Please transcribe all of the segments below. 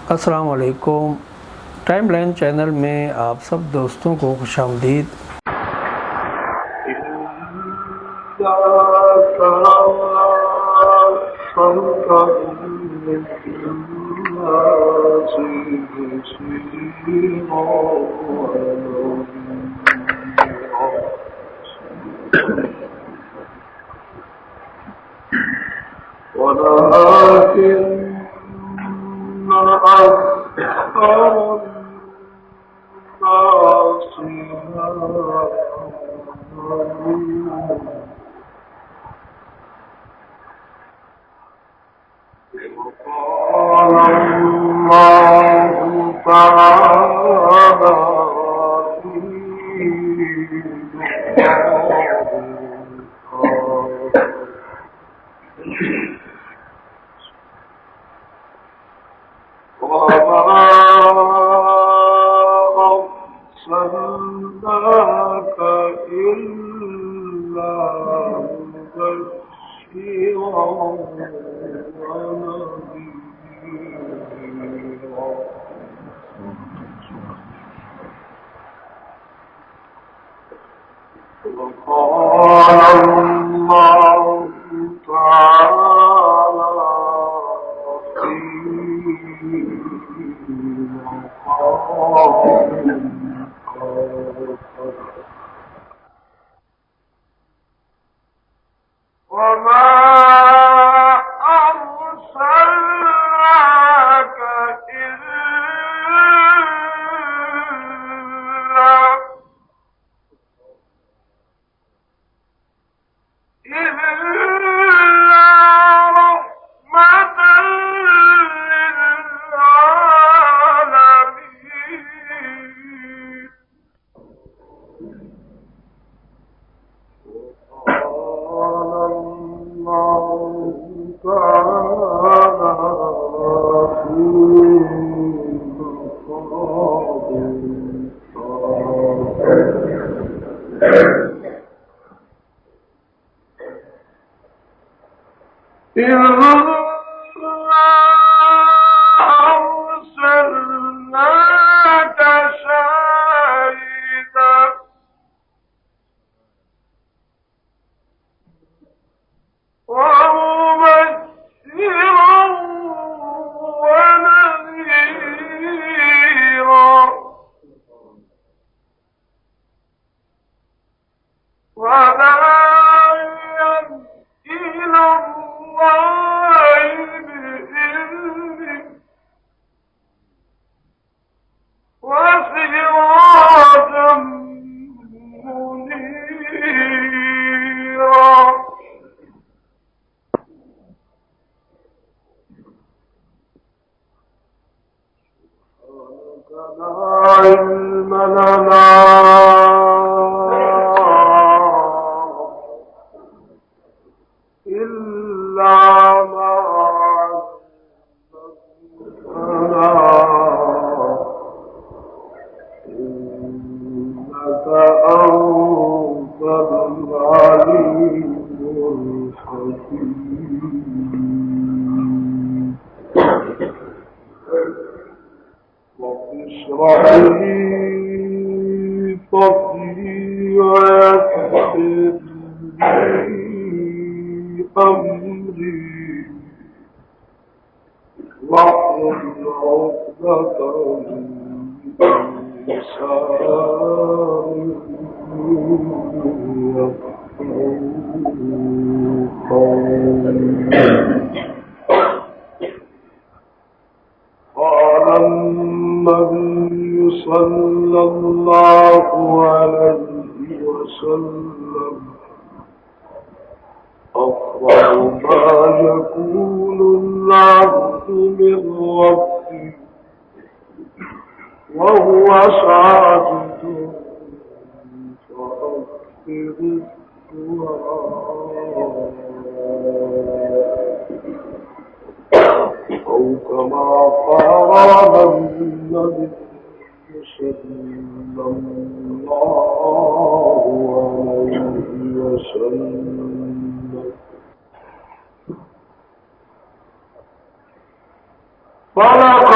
السلام علیکم، time line channel میں آپ سب دوستوں کو خوش آمدید۔ صدق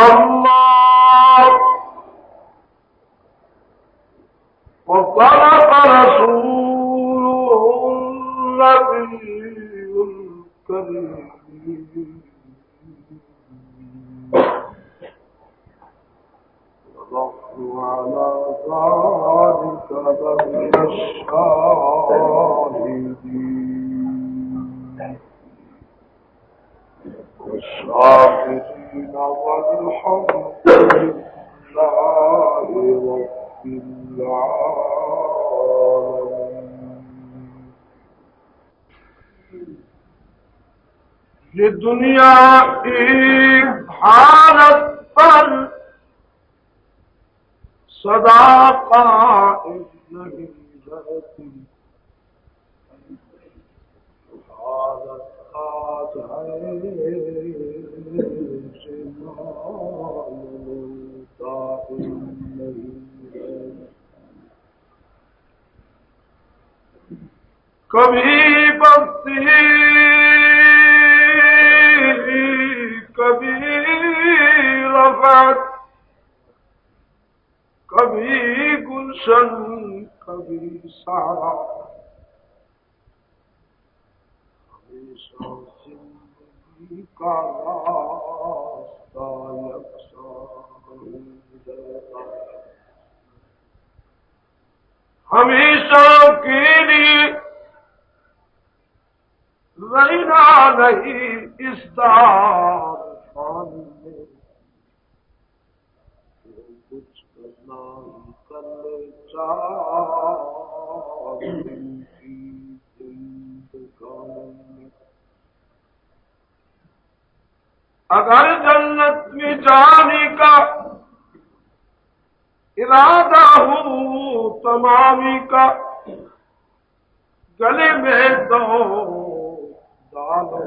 الله وذلك لمن الشاهدين والشاكرين والحمد لله رب العالمين. یہ دنیا ایک حالت پر سدا قائم نہیں رہتی، حالت آج ہے دائم نہیں رہتی. کبھی بستی کبھی رفعت، کبھی گلشن کبھی سارا، ہمیشہ زندگی کا راستہ یکساں رہتا ہے. ہمیشہ کے لیے رہنا نہیں اس دار فانی میں، کچھ کرنا ہی کر لے چار دن کی زندگانی میں. اگر جنت میں جانے کا ارادہ ہو تمامی کا، گلے میں دو ڈالو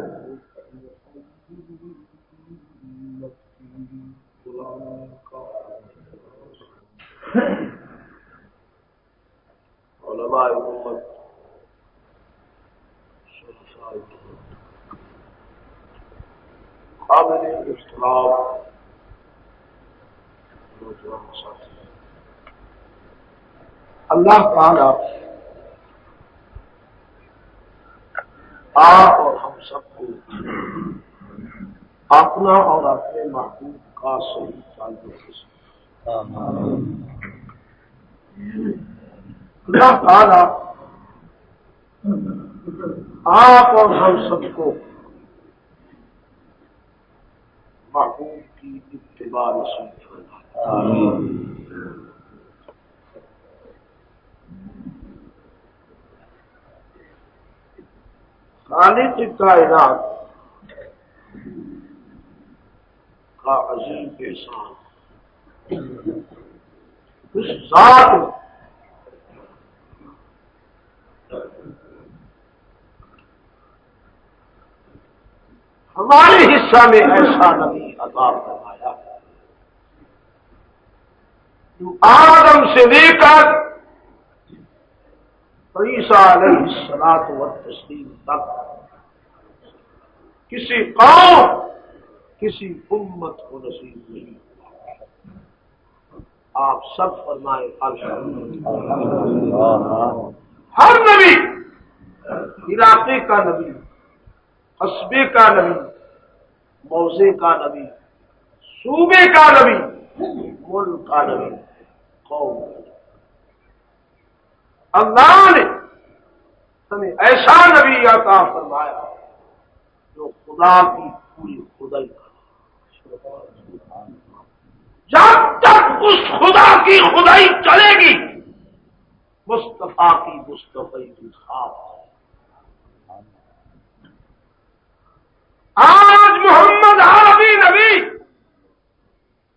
علماء امت قابل احترام نوجوان ساتھی، اللہ تعالی آپ اور ہم سب کو اپنا اور اپنے محبوب کا صحیح تعلق ہے. اللہ تعالی آپ اور ہم سب کو محبوب کی اتباع نصیب فرمائے. خالق کائنات کا عظیم احسان اس ذات ہمارے حصہ میں ایسا نبی عطا فرمایا جو آدم سے لے کر عیسیٰ علیہ الصلوۃ والتسلیم تک کسی قوم کسی امت کو نصیب نہیں. آپ سب فرمائے ہر نبی علاقے کا نبی، قصبے کا نبی، موضع کا نبی، صوبے کا نبی، ملک کا نبی، قوم کا نبی. اللہ نے ہمیں ایسا نبی عطا فرمایا جو خدا کی پوری خدائی کا. جب تک اس خدا کی خدائی چلے گی مصطفیٰ کی مصطفی کی خاص. آج محمد عربی نبی،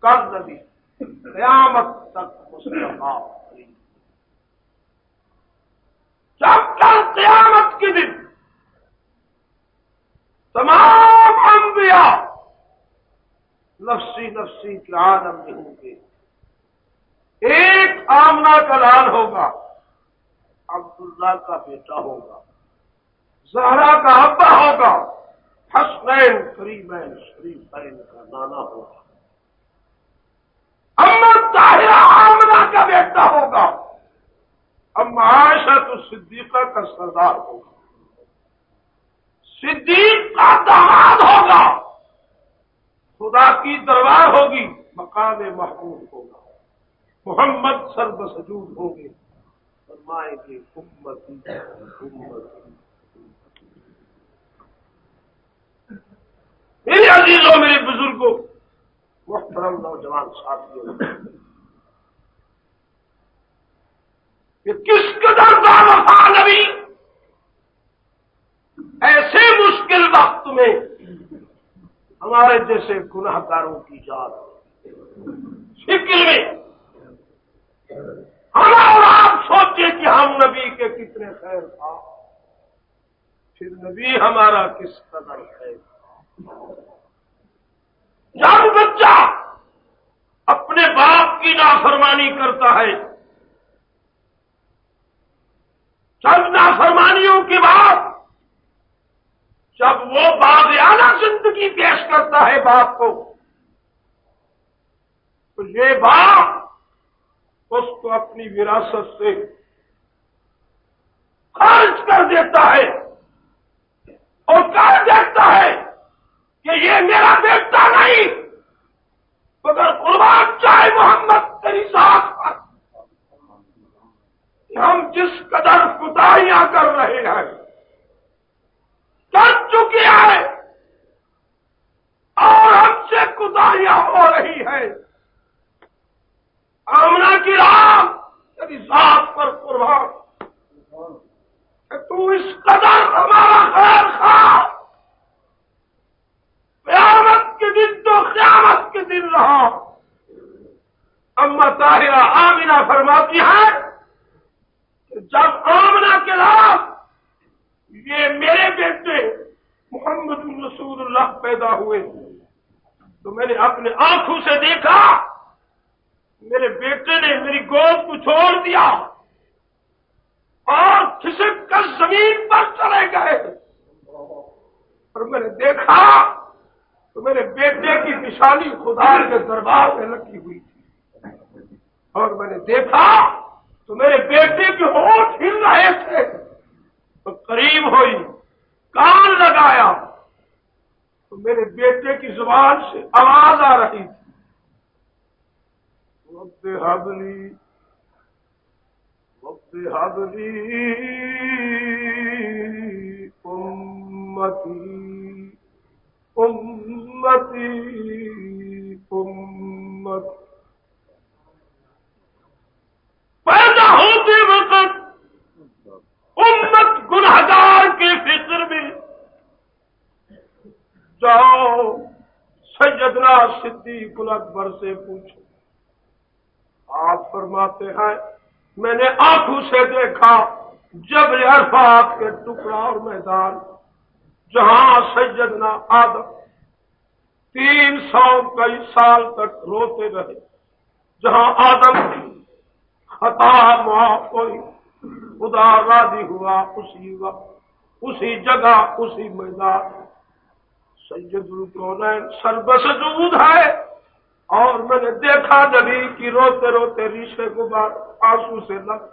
کل نبی، قیامت تک مصطفیٰ. جب کل قیامت کے دن تمام انبیاء نفسی نفسی کے عالم میں ہوں گے، ایک آمنہ کا لال ہوگا، عبداللہ کا بیٹا ہوگا، زہرا کا ابا ہوگا، حسنین کریمین شریفین کا نانا ہوگا، اما طاہرہ آمنہ کا بیٹا ہوگا، اما عائشہ تو صدیقہ کا سردار ہوگا، صدیق کا داماد ہوگا، خدا کی دربار ہوگی، مقام محمود ہوگا. محمد سر بسجود ہوں گے، فرمائیں گے امتی امتی۔ میرے عزیزوں، میرے بزرگوں، محترم نوجوان ساتھیوں، کہ کس قدر باوفا نبی ایسے مشکل وقت میں ہمارے جیسے گناہ گاروں کی جان شکل میں ہم اور آپ سوچے کہ ہم نبی کے کتنے خیر تھا، پھر نبی ہمارا کس قدر خیر تھا۔ جب بچہ اپنے باپ کی نافرمانی کرتا ہے، جب نافرمانیوں کے بعد جب وہ باغیانہ زندگی پیش کرتا ہے باپ کو، تو یہ باپ اس کو اپنی وراثت سے خارج کر دیتا ہے اور کہہ دیتا ہے کہ یہ میرا بیٹا نہیں، مگر قربان چاہے محمد تیری ذات پر، ہم جس قدر خدائیاں کر رہے ہیں، کر چکے ہیں، اور ہم سے خدائیاں ہو رہی ہیں، آمنہ کی رام تیری ذات پر قربان کہ تو اس قدر ہمارا خیر خواہ، قیامت کے دن تو قیامت کے دن رہا۔ اما طاہرہ آمنہ فرماتی ہے کہ جب آمنہ کے بعد یہ میرے بیٹے محمد رسول اللہ پیدا ہوئے تو میں نے اپنے آنکھوں سے دیکھا میرے بیٹے نے میری گود کو چھوڑ دیا اور کھسک کر زمین پر چلے گئے، اور میں نے دیکھا تو میرے بیٹے کی نشانی خدا کے دربار میں لگی ہوئی تھی، اور میں نے دیکھا تو میرے بیٹے کے ہونٹ ہل رہے تھے، تو قریب ہوئی، کان لگایا تو میرے بیٹے کی زبان سے آواز آ رہی تھی، رب ہب لی رب ہب لی امتی امتی امت۔ پیدا ہوتے وقت امت گنہگار کے فکر میں، جاؤ سیدنا صدیق اکبر سے پوچھو۔ آپ فرماتے ہیں میں نے آنکھوں سے دیکھا جبل عرفات کے ٹکڑا اور میدان، جہاں سیدنا آدم 300 کئی سال تک روتے رہے، جہاں آدم کی خطا معاف ہوئی، خدا راضی ہوا، اسی وقت اسی جگہ اسی میدان سید الکونین سر بسجود ہے، اور میں نے دیکھا نبی کی روتے روتے ریشے غبار آنسو سے لگ،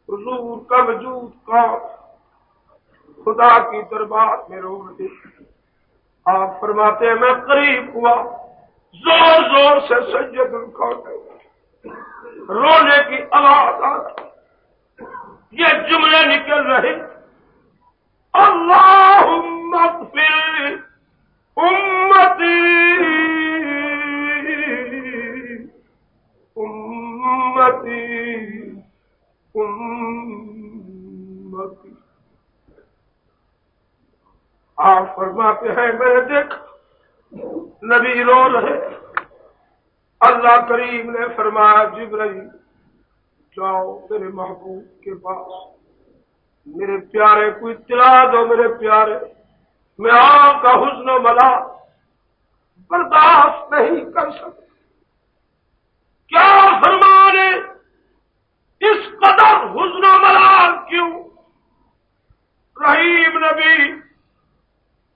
حضور کا وجود کا خدا کی دربار میں رو رہے۔ آپ فرماتے ہیں میں قریب ہوا، زور زور سے سید الکونین رونے کی آواز آ رہی، یہ جملے نکل رہے، اللہم اغفر امتی امتی امتی۔ آپ فرماتے ہیں میں نے دیکھا نبی رو رہے، اللہ کریم نے فرمایا جبرائیل جاؤ میرے محبوب کے پاس، میرے پیارے کو اطلاع دو، میرے پیارے میں آپ کا حزن و ملال برداشت نہیں کر سکتا۔ کیا فرمانے اس قدر حزن و ملال کیوں؟ رحیم نبی،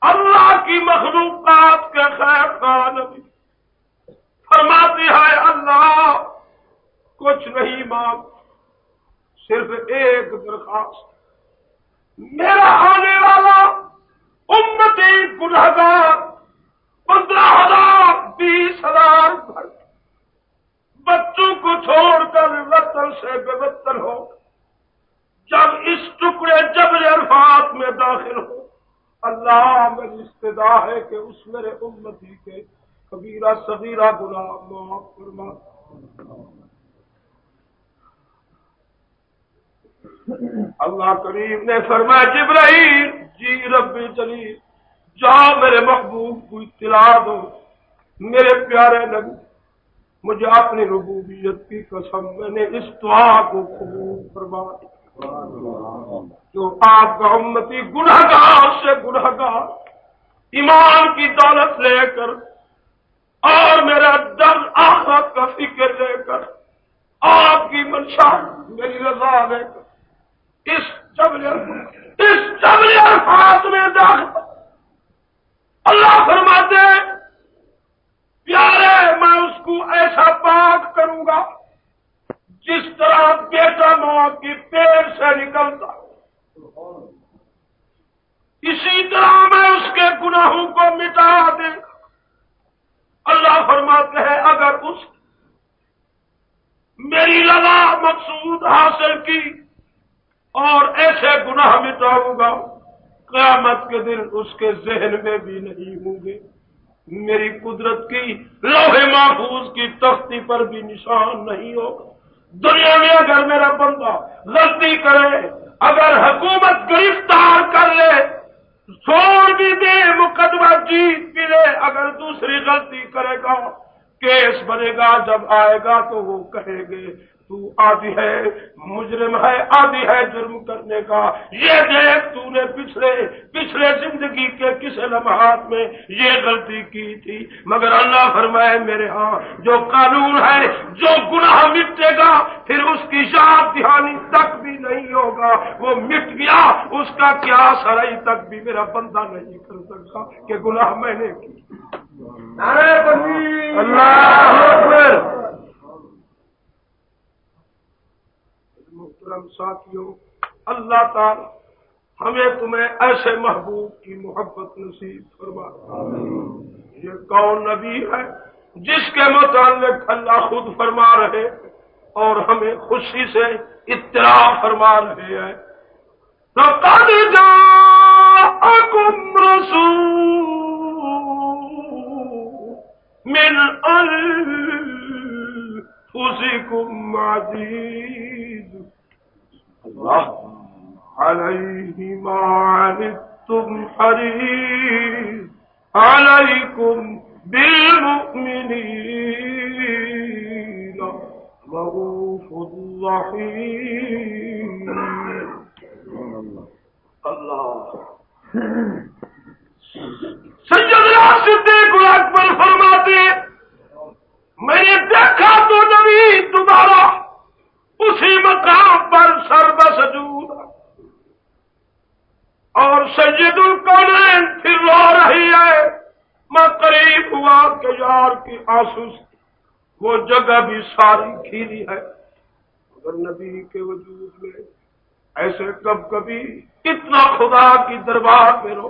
اللہ کی مخلوقات کے خیر خواہ نبی فرماتی ہے اللہ کچھ نہیں مانگ، صرف ایک درخواست، میرا آنے والا امتی گنہگار 15,000 20,000 بچے سے بے بدتر ہو جب اس ٹکڑے جبل عرفات میں داخل ہو۔ اللہ میری استدا ہے کہ اس میرے امتی کے کبیرہ صغیرہ گناہ معاف فرما۔ اللہ کریم نے فرمایا جبرائیل جی ربی چلی جاؤ میرے محبوب کو اطلاع دو، میرے پیارے نبی مجھے اپنی ربوبیت کی قسم میں نے اس دعا کو قبول فرما جو آپ کا امتی گنہگار سے گنہگار ایمان کی دولت لے کر اور میرا درد آخرت کا فکر لے کر آپ کی منشا میری رضا لے کر اس جبل عرفات میں داخل اللہ فرماتے پیارے میں اس کو ایسا پاک کروں گا جس طرح بیٹا ماں کی پیٹ سے نکلتا، اسی طرح میں اس کے گناہوں کو مٹا دے۔ اللہ فرماتے ہیں اگر اس میری رضا مقصود حاصل کی اور ایسے گناہ مٹاؤں گا قیامت کے دن اس کے ذہن میں بھی نہیں ہوں گے، میری قدرت کی لوح محفوظ کی تختی پر بھی نشان نہیں ہوگا۔ دنیا میں اگر میرا بندہ غلطی کرے، اگر حکومت گرفتار کر لے، چھوڑ بھی دے، مقدمہ جیت بھی لے، اگر دوسری غلطی کرے گا کیس بنے گا، جب آئے گا تو وہ کہے گے تو عادی ہے، مجرم ہے، عادی ہے جرم کرنے کا، یہ دیکھ تو نے پچھلے زندگی کے کس لمحات میں یہ غلطی کی تھی۔ مگر اللہ فرمائے میرے ہاں جو قانون ہے، جو گناہ مٹے گا پھر اس کی یاد دہانی تک بھی نہیں ہوگا، وہ مٹ گیا، اس کا کیا سرائی تک بھی میرا بندہ نہیں کر سکتا کہ گناہ میں نے کی۔ نعرہ تکبیر، اللہ اکبر۔ محترم ساتھیوں، اللہ تعالی ہمیں تمہیں ایسے محبوب کی محبت نصیب فرما۔ یہ کون نبی ہے جس کے متعلق اللہ خود فرما رہے اور ہمیں خوشی سے اطلاع فرما رہے ہیں، لَقَدْ جَاءَكُمْ رَسُولٌ مِّنْ أَنفُسِكُمْ عَزِيزٌ عَلَيْهِ مَا عَنِتُّمْ حَرِيصٌ عَلَيْكُمْ بِالْمُؤْمِنِينَ رَءُوفٌ رَحِيمٌ۔ اللہ سیدنا صدیق اکبر فرماتے میں نے دیکھا تو نبی دوبارہ اسی مقام پر سر بسجود اور سید الکونین پھر رو رہی ہے۔ میں قریب ہوا کہ یار کی آنسو سے وہ جگہ بھی ساری کھیلی ہے، مگر نبی کے وجود میں ایسے کبھی اتنا خدا کی دربار میں رو۔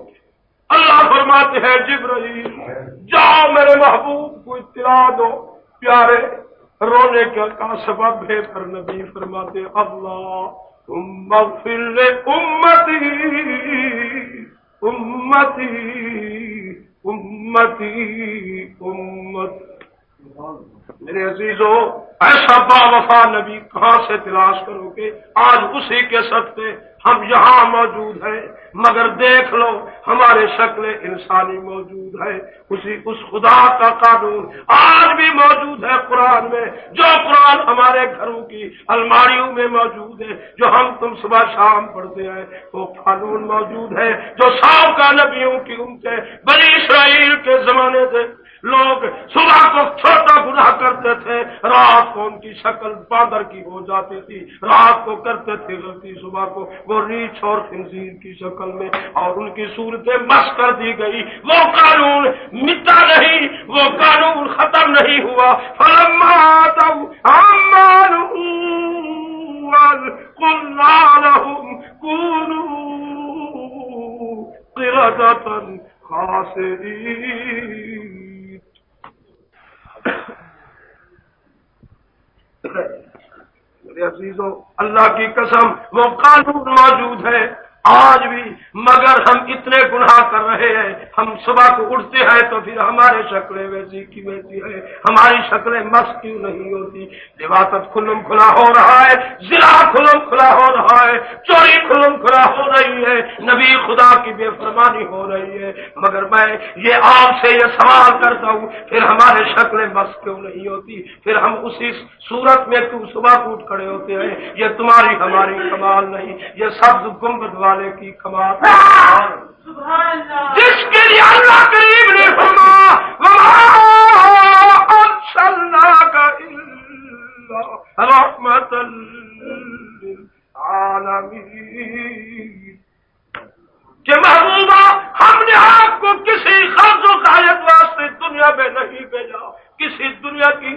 اللہ فرماتے ہیں جبرائیل جاؤ میرے محبوب کو اطلاع دو، پیارے رونے کا سبب ہے، پر نبی فرماتے اللہ ثم اغفر لأمتی امتی امتی امتی۔ میرے عزیزو ایسا با وفا نبی کہاں سے تلاش کرو گے؟ آج اسی کے صدقے ہم یہاں موجود ہیں، مگر دیکھ لو ہمارے شکل انسانی موجود ہے، اس خدا کا قانون آج بھی موجود ہے قرآن میں، جو قرآن ہمارے گھروں کی الماریوں میں موجود ہے، جو ہم تم صبح شام پڑھتے ہیں، وہ قانون موجود ہے جو سابقہ نبیوں کی امتیں بنی اسرائیل کے زمانے سے لوگ صبح کو چھوٹا گناہ کرتے تھے، رات کو ان کی شکل باندر کی ہو جاتی تھی، رات کو کرتے تھے غلطی، صبح کو وہ ریچھ اور خنزیر کی شکل میں، اور ان کی صورتیں مس کر دی گئی۔ وہ قانون مٹا نہیں، وہ قانون ختم نہیں ہوا۔ فلما آتوا عما نهوا عنه قلنا لهم كونوا قردة خاسئين۔ میرے عزیزو اللہ کی قسم وہ قانون موجود ہے آج بھی، مگر ہم اتنے گناہ کر رہے ہیں، ہم صبح کو اٹھتے ہیں تو پھر ہمارے شکلیں ویسی کی ویسی ہے، ہماری شکلیں مست کیوں نہیں ہوتی؟ لباست کھلم کھلا ہو رہا ہے، زنا کھلم کھلا ہو رہا ہے، چوری کھلم کھلا ہو رہی ہے، نبی خدا کی بے فرمانی ہو رہی ہے، مگر میں یہ آپ سے یہ سوال کرتا ہوں پھر ہمارے شکلیں مست کیوں نہیں ہوتی؟ پھر ہم اسی صورت میں کیوں صبح کو اٹھ کھڑے ہوتے ہیں؟ یہ تمہاری ہماری کمال نہیں، یہ سبز گنبد والے کی کمال ہے، جس کے لیے اللہ کریم نے فرمایا وما ارسلناک الا رحمۃ للعالمین، کہ محبوبہ ہم نے آپ کو کسی خرچ و قایت واسطے دنیا میں نہیں بھیجا، کسی دنیا کی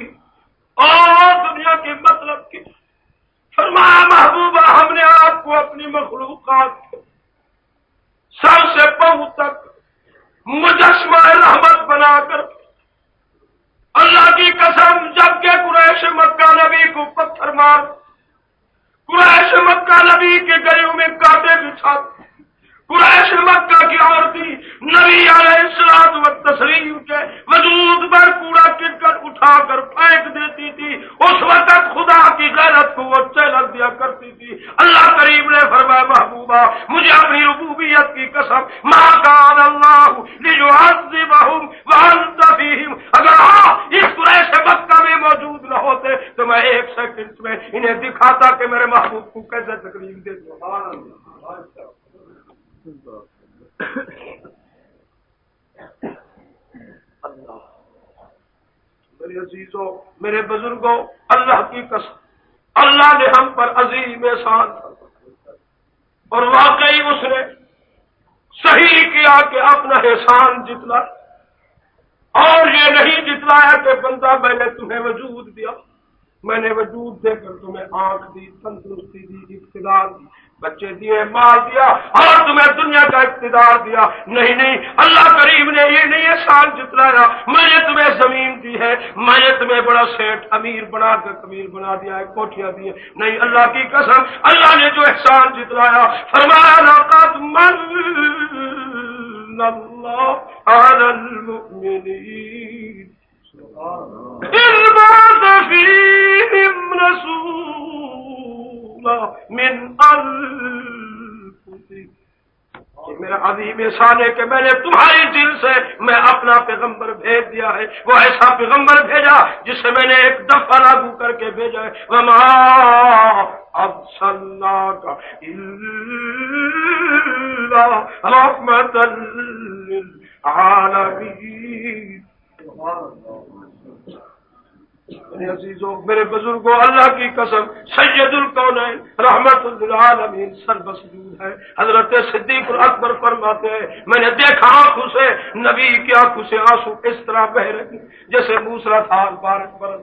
اور دنیا کے مطلب کی۔ فرمایا محبوبہ ہم نے آپ کو اپنی مخلوقات سر سے پاؤں تک مجسمہ رحمت بنا کر، اللہ کی قسم جب کہ قریش مکہ نبی کو پتھر مار، قریش مکہ نبی کے گلوں میں کانٹے بچھاتے، قریش مکہ کی عورتیں نبی علیہ الصلوۃ والتسلیم کے وجود پر کوڑا کرکٹ اٹھا کر پھینک دیتی تھی، اس وقت خدا کی غیرت کو وہ چیلنج دیا کرتی تھی۔ اللہ کریم نے فرمایا محبوبہ مجھے اپنی ربوبیت کی قسم ما کان اللہ لیعذبہم وانت فیہم، اگر اس قریش مکہ میں موجود نہ ہوتے تو میں ایک سیکنڈ میں انہیں دکھاتا کہ میرے محبوب کو کیسے تکلیف دے دوں۔ سبحان اللہ۔ اللہ میرے عزیزوں میرے بزرگوں، اللہ کی قسم اللہ نے ہم پر عظیم احسان اور واقعی اس نے صحیح کیا کہ اپنا احسان جتلا، اور یہ نہیں جتلایا کہ بندہ میں نے تمہیں وجود دیا، میں نے وجود دے کر تمہیں آنکھ دی، تندرستی دی، اقتدار دی، بچے دیے، مال دیا اور تمہیں دنیا کا اقتدار دیا۔ نہیں نہیں، اللہ کریم نے یہ نہیں احسان جتلایا میں نے تمہیں زمین دی ہے، میں نے تمہیں بڑا سیٹ امیر بنا کر امیر بنا دیا ہے، کوٹھیاں دی ہے، نہیں، اللہ کی قسم اللہ نے جو احسان جتلایا فرمایا لقد من اللہ علی المؤمنین اذ بعث فیہم رسولا من انفسہم، میرا عظیم احسان ہے کہ میں نے تمہاری دل سے میں اپنا پیغمبر بھیج دیا ہے، وہ ایسا پیغمبر بھیجا جسے میں نے ایک دفعہ لاگو کر کے بھیجا ہے، وما ارسلناک الا رحمۃ للعالمین۔ میرے عزیزوں میرے بزرگوں، اللہ کی قسم سید الکونین رحمت للعالمین سربسجود ہے، حضرت صدیق اکبر فرماتے ہیں میں نے دیکھا آنکھوں سے نبی کی آنکھوں سے آنسو اس طرح بہ رہے جیسے موسلادھار بارش برس،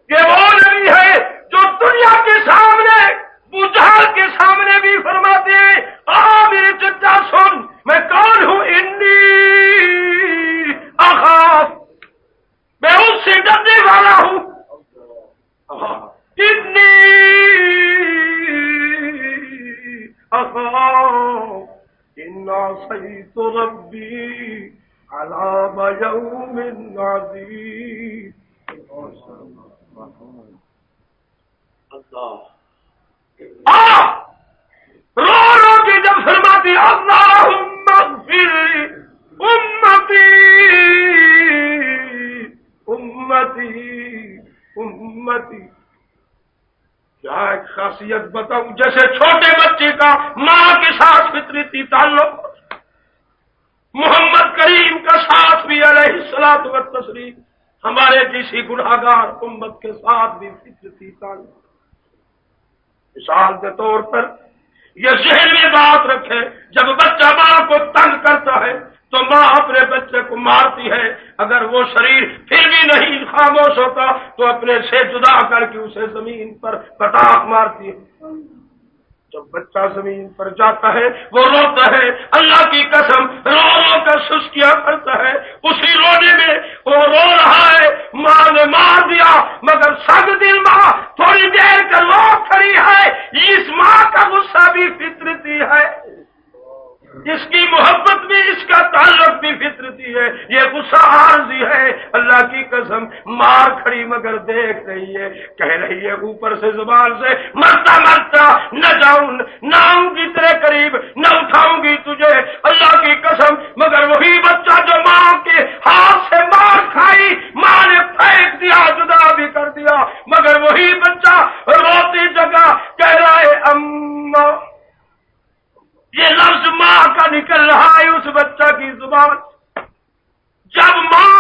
کہ وہ نبی ہے جو دنیا کے سامنے ابو جہل کے سامنے بھی فرماتے ہیں میرے چچا سن میں کون ہوں، انی اخاف، میں اس سے ڈرنے والا ہوں، انی اخاف ان عصیت ربی عذاب یوم عظیم۔ اللہ رو رو کے جب فرماتی اللہم اغفر امتی امتی امتی، کیا ایک خاصیت بتاؤں، جیسے چھوٹے بچے کا ماں کے ساتھ فطرتی تعلق، محمد کریم کا ساتھ بھی علیہ الصلوۃ والتسلیم ہمارے جیسی گناہگار امت کے ساتھ بھی فطرتی تعلق۔ مثال کے طور پر یہ ذہن میں بات رکھے، جب بچہ ماں کو تنگ کرتا ہے تو ماں اپنے بچے کو مارتی ہے، اگر وہ شریر پھر بھی نہیں خاموش ہوتا تو اپنے سے جدا کر کے اسے زمین پر پٹاخ مارتی ہے۔ جب بچہ زمین پر جاتا ہے وہ روتا ہے، اللہ کی قسم رو رو کر سسکیاں کرتا ہے، اسی رونے میں وہ رو رہا ہے ماں نے مار دیا، مگر سنگ دل ماں تھوڑی دیر کر رو اللہ کی قسم مار کھڑی مگر دیکھ رہی ہے، کہہ رہی ہے اوپر سے زبان سے مرتا مرتا نہ جاؤں، نہ آؤں گی تیرے قریب، نہ اٹھاؤں گی تجھے، اللہ کی قسم۔ مگر وہی بچہ جو ماں کے ہاتھ سے مار کھائی، ماں نے پھینک دیا، جدا بھی کر دیا، مگر وہی بچہ روتی جگہ کہہ رہا ہے اماں۔ یہ لفظ ماں کا نکل رہا ہے اس بچہ کی زبان۔ جب ماں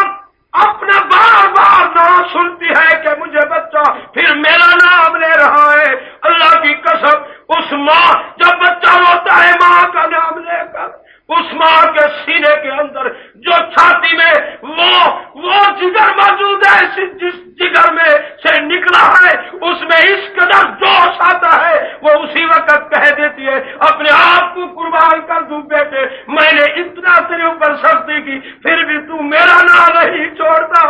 اپنا بار بار نام سنتی ہے کہ مجھے بچہ پھر میرا نام لے رہا ہے، اللہ کی قسم اس ماں جب بچہ روتا ہے ماں کا نام لے کر، اس ماں کے سینے کے اندر جو چھاتی میں وہ جگر موجود ہے، جس جگر میں سے نکلا ہے اس میں اس قدر جوش آتا ہے، وہ اسی وقت کہہ دیتی ہے اپنے آپ کو قربان کر دوں بیٹے، میں نے اتنا تیرے اوپر سختی کی پھر بھی تو میرا نام نہیں چھوڑتا۔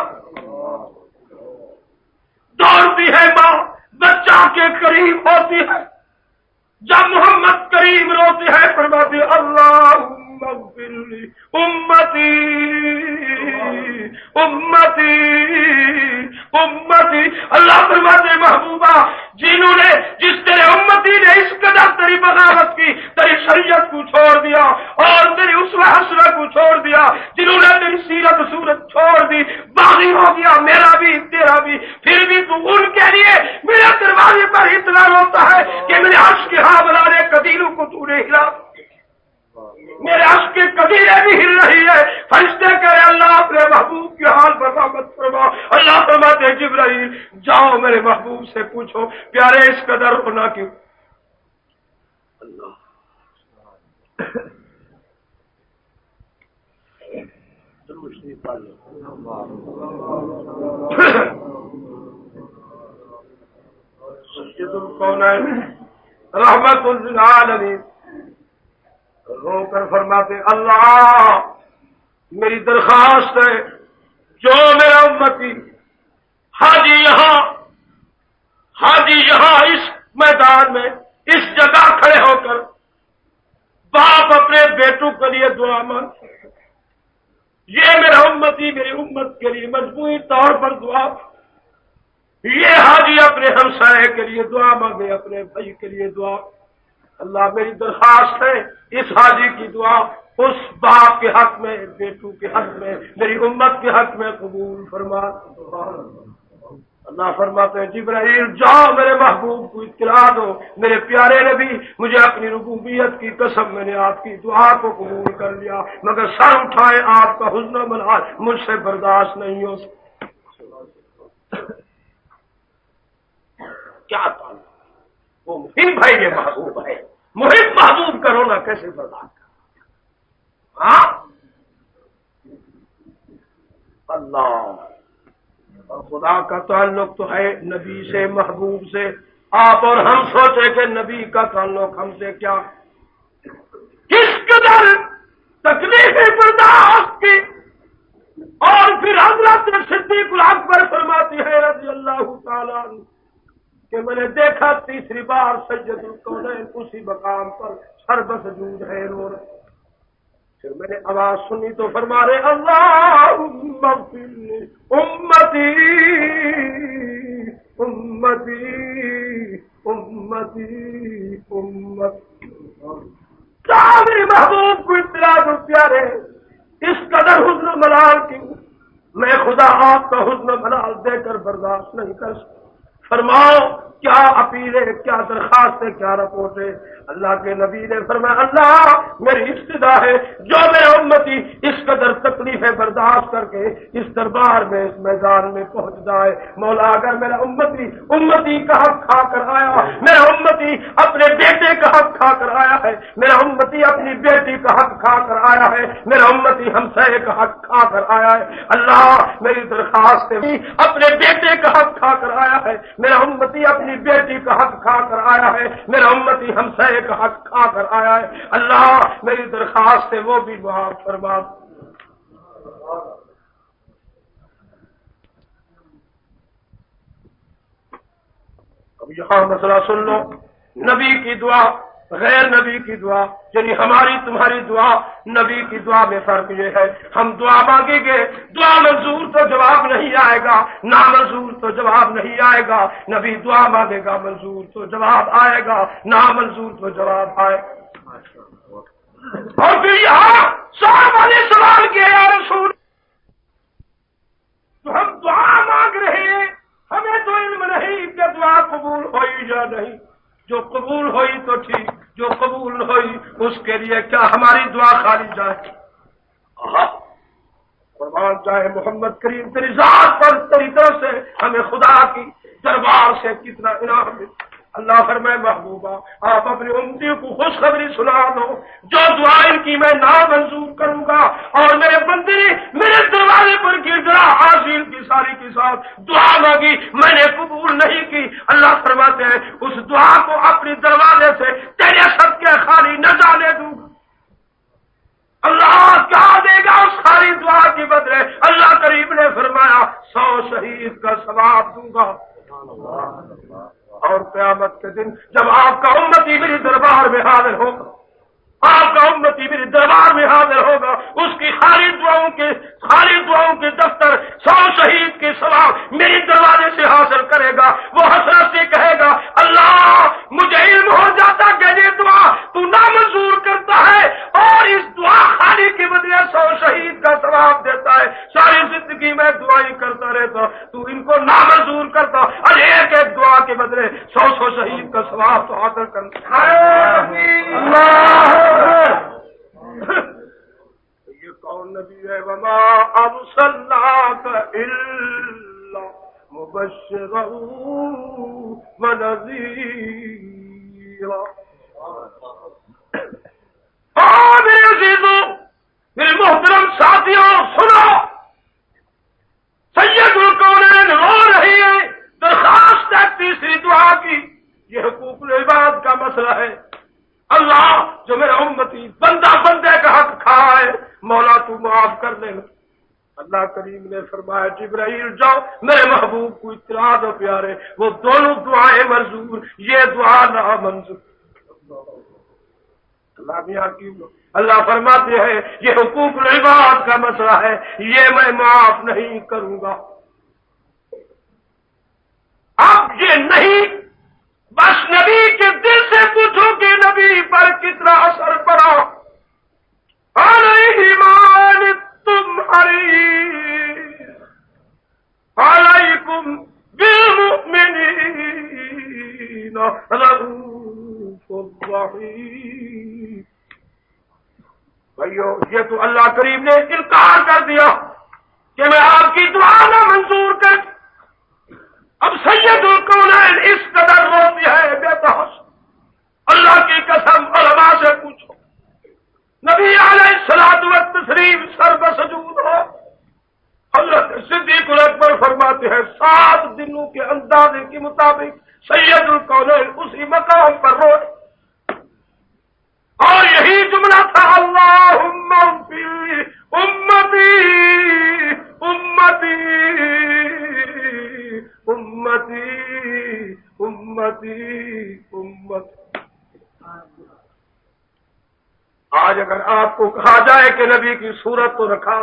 دوڑتی ہے ماں، بچہ کے قریب ہوتی ہے، جب محمد کریم روتے ہیں فرماتی اللہم اغفر لی امتی امتی امتی، اللہ فرماتے محبوبہ جنہوں نے جس تیرے امتی نے اس قدر تیری بغاوت کی، تیری شریعت کو چھوڑ دیا اور تیری اسوہ حسنہ کو چھوڑ دیا، جنہوں نے تیری سیرت صورت چھوڑ دی، باغی ہو گیا میرا بھی تیرا بھی، پھر بھی تو ان کے لیے میرے دروازے پر اتنا روتا ہے کہ میرے عرش کے ہاں بلانے قدیروں کو تو نے ہلا، میرے عرش کی قدیریں بھی ہل رہی ہے، فرشتے کہہ رہے اللہ اپنے محبوب کی حال برآمد فرما۔ اللہ فرماتے جبرائیل جاؤ میرے محبوب سے پوچھو پیارے اس قدر ہونا کیوں۔ اللہ سید الکونین رحمت للعالمین رو کر فرماتے اللہ میری درخواست ہے جو میرا امتی حاجی یہاں اس میدان میں اس جگہ کھڑے ہو کر باپ اپنے بیٹوں کے لیے دعا مانگ، یہ میرا امتی میری امت کے لیے مجموعی طور پر دعا، یہ حاجی اپنے ہمسائے کے لیے دعا مانگے، اپنے بھائی کے لیے دعا۔ اللہ میری درخواست ہے اس حاجی کی دعا اس باپ کے حق میں، بیٹوں کے حق میں، میری امت کے حق میں قبول فرما۔ اللہ فرماتے ہیں جبرائیل جاؤ میرے محبوب کو اطلاع دو، میرے پیارے نبی مجھے اپنی ربوبیت کی قسم میں نے آپ کی دعا کو قبول کر لیا، مگر سر اٹھائے آپ کا حزن و ملال مجھ سے برداشت نہیں ہو سکتا۔ کیا تعلق وہ محب بھائی یہ محبوب ہے، محب محبوب کا رونا کیسے برداشت کر؟ ہاں اللہ اور خدا کا تعلق تو ہے نبی سے، محبوب سے۔ آپ اور ہم سوچے کہ نبی کا تعلق ہم سے کیا، کس قدر تکلیفیں برداشت کی، اور پھر حضرت صدیق اکبر فرماتی ہے رضی اللہ تعالیٰ عنہ کہ میں نے دیکھا تیسری بار سید الکونین اسی مقام پر سر بسجود ہے رو رہے، پھر میں نے آواز سنی تو فرما رہے اللہم اغفر لی امتی امتی امتی امتی۔ کیا میرے محبوب کو اطلاع دو پیارے اس قدر حزن و ملال کی، میں خدا آپ کا حزن و ملال دے کر برداشت نہیں کر سکتا، فرماؤ کیا اپیل ہے، کیا درخواست ہے، کیا رپورٹ ہے؟ اللہ کے نبی نے فرمایا اللہ میری ابتدا ہے جو میرا امتی اس قدر تکلیفیں برداشت کر کے اس دربار میں اس میدان میں پہنچ جائے، مولا اگر میرا امتی کا حق کھا کر آیا، میرا امتی اپنے بیٹے کا حق کھا کر آیا ہے، میرا امتی اپنی بیٹی کا حق کھا کر آیا ہے، میرا امتی ہمسائے کا حق کھا کر آیا ہے، اللہ میری درخواست ہے اپنے بیٹے کا حق کھا کر آیا ہے، میرا امتی اپنی بیٹی کا حق کھا کر آیا ہے، میرا امتی ہمسائے کا حق کھا کر آیا ہے، اللہ میری درخواست ہے وہ بھی معاف فرما۔ اب یہاں مسئلہ سن لو، نبی کی دعا غیر نبی کی دعا یعنی ہماری تمہاری دعا، نبی کی دعا میں فرق یہ ہے، ہم دعا مانگیں گے، دعا منظور تو جواب نہیں آئے گا، نامنظور تو جواب نہیں آئے گا۔ نبی دعا مانگے گا، منظور تو جواب آئے گا، نامنظور تو جواب آئے گا۔ اور پھر یہاں صحابہ نے سوال کیا، یا رسول تو ہم دعا مانگ رہے ہیں، ہمیں تو علم نہیں کہ دعا قبول ہوئی یا نہیں، جو قبول ہوئی تو ٹھیک، جو قبول ہوئی اس کے لیے کیا ہماری دعا خالی جائے؟ قربان جائے محمد کریم تیری ذات پر، تیری طرف سے ہمیں خدا کی دربار سے کتنا انعام ملا۔ اللہ فرمائے محبوبہ آپ اپنی امتی کو خوشخبری سنا دو، جو دعا ان کی میں نامنظور کروں گا، اور میرے بندے نے میرے دروازے پر گرجرا حاصل کی ساری کے ساتھ دعا مانگی، میں نے قبول نہیں کی، اللہ فرماتے ہیں اس دعا کو اپنی دروازے سے تیرے صدقے خالی نہ جانے دوں گا۔ اللہ کیا دے گا اس خالی دعا کی بدلے؟ اللہ کریم نے فرمایا 100 شہید کا ثواب دوں گا۔ اور قیامت کے دن جب آپ کا امتی میری دربار میں حاضر ہوگا، آپ کا امتی میرے دربار میں حاضر ہوگا، اس کی خالی دعاؤں کے دفتر 100 شہید کے ثواب میری دروازے سے حاصل کرے گا۔ وہ حسرت سے کہے گا اللہ مجھے علم ہو جاتا کہ یہ دعا تو نامنظور کرتا ہے، اور اس دعا خالی کے بدلے 100 شہید کا ثواب دیتا ہے، ساری زندگی میں دعائیں کرتا رہتا، تو ان کو نامنظور کرتا، اور ایک ایک دعا کے بدلے 100 شہید کا ثواب تو حاصل کرتا۔ یہ کون نبی ہے؟ وما ارسلناک الا مبشرا ونذیرا۔ میرے عزیزوں، میرے محترم ساتھیوں، سنو، سید الکونین رو رہی ہے، درخواست ہے تیسری دعا کی۔ یہ حقوق العباد کا مسئلہ ہے۔ اللہ جو میرا امتی بندے کا حق کھا ہے، مولا تو معاف کر دے۔ اللہ کریم نے فرمایا جبرائیل جاؤ میرے محبوب کو اطلاع دو پیارے، وہ دونوں دعائیں منظور، یہ دعا نامنظور۔ اللہ میاں کی اللہ فرماتے ہیں یہ حقوق العباد کا مسئلہ ہے، یہ میں معاف نہیں کروں گا۔ اب یہ نہیں، بس نبی کے دل سے پوچھو کہ نبی پر کتنا اثر پڑا۔ ایمان تم علیکم بالمؤمنین رؤوف رحیم۔ بھائیو یہ تو اللہ کریم نے انکار کر دیا کہ میں آپ کی دعا نہ منظور کر۔ اب سید الکونین اس قدر روتی ہے بے تحس، اللہ کی قسم علماء سے پوچھو، نبی علیہ الصلوۃ والتسلیم سر بسجود ہو، حضرت صدیق اکبر فرماتے ہیں 7 دنوں کے اندازے کے مطابق سید الکونین اسی مقام پر روئے، اور یہی جملہ تھا اللہم اغفر امتی امتی امتی امتی امتی۔ آج اگر آپ کو کہا جائے کہ نبی کی صورت تو رکھا،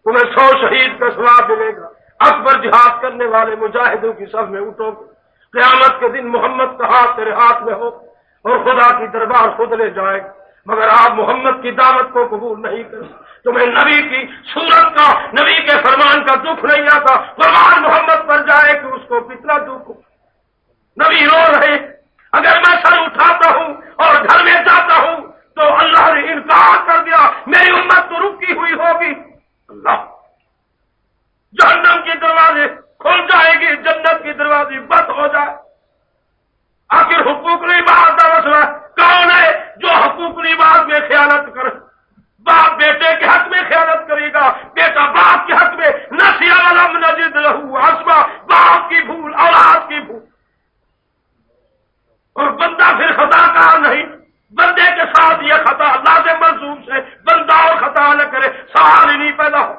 تمہیں 100 شہید کا ثواب ملے گا، اکبر جہاد کرنے والے مجاہدوں کی صف میں اٹھو، قیامت کے دن محمد کا ہاتھ تیرے ہاتھ میں ہو، اور خدا کی دربار خود لے جائے، مگر آپ محمد کی دعوت کو قبول نہیں کریں، تمہیں نبی کی صورت کا، نبی کے فرمان کا دکھ نہیں آتا، فرمان محمد پر جائے کہ اس کو کتنا دکھ ہو۔ نبی رو رہے، اگر میں سر اٹھاتا ہوں اور گھر میں جاتا ہوں تو اللہ نے انکار کر دیا، میری امت تو رکی ہوئی ہوگی، اللہ جہنم کے دروازے کھل جائے گی، جنت کے دروازے بند ہو جائے۔ آخر حقوق العباد کا مسئلہ کون ہے جو حقوق العباد میں خیانت کرے؟ باپ بیٹے کے حق میں خیانت کرے گا، بیٹا باپ کے حق میں، نسیٰ ولم نجد لہ عصمہ، باپ کی بھول اولاد کی بھول، اور بندہ پھر خطا کار نہیں، بندے کے ساتھ یہ خطا لازم ملزوم سے بندہ اور خطا نہ کرے، سوال ہی نہیں پیدا ہو،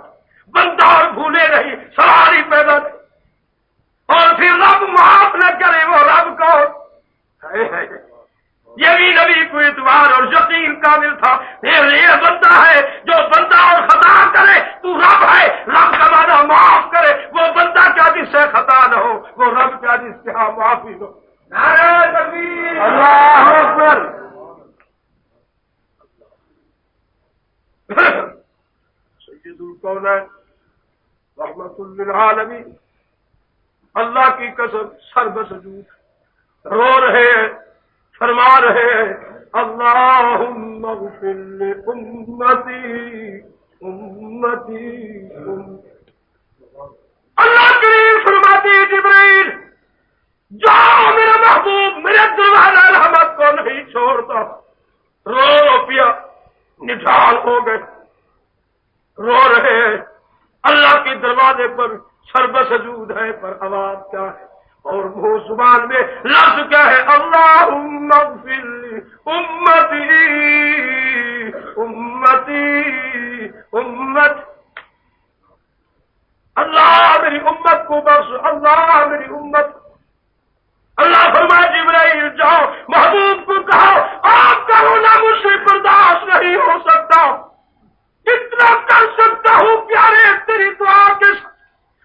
بندہ اور بھولے نہیں، سوال ہی اس کے ہاں معافی دو. نعرہ تکبیر. اللہ اکبر. سید الکونین رحمت للعالمین اللہ کی قسم سر بسجود رو رہے ہیں, فرما رہے ہیں اللہم اغفر لامتی امتی. اللہ کریم فرماتی جبرائیل جاؤ میرا محبوب میرے دروازہ رحمت کو نہیں چھوڑتا. رو پیا نڈھال ہو گئے, رو رہے ہیں اللہ کے دروازے پر سر بسجود ہے, پر آواز کیا ہے اور منہ زبان میں لفظ کیا ہے اللہم اغفر لی امتی امتی امت. اللہ میری امت کو بخش, اللہ میری امت. اللہ فرمایا جبرائیل جاؤ محبوب کو کہو آپ کا رونا مجھ سے برداشت نہیں ہو سکتا, اتنا کر سکتا ہوں پیارے تیری دعا کے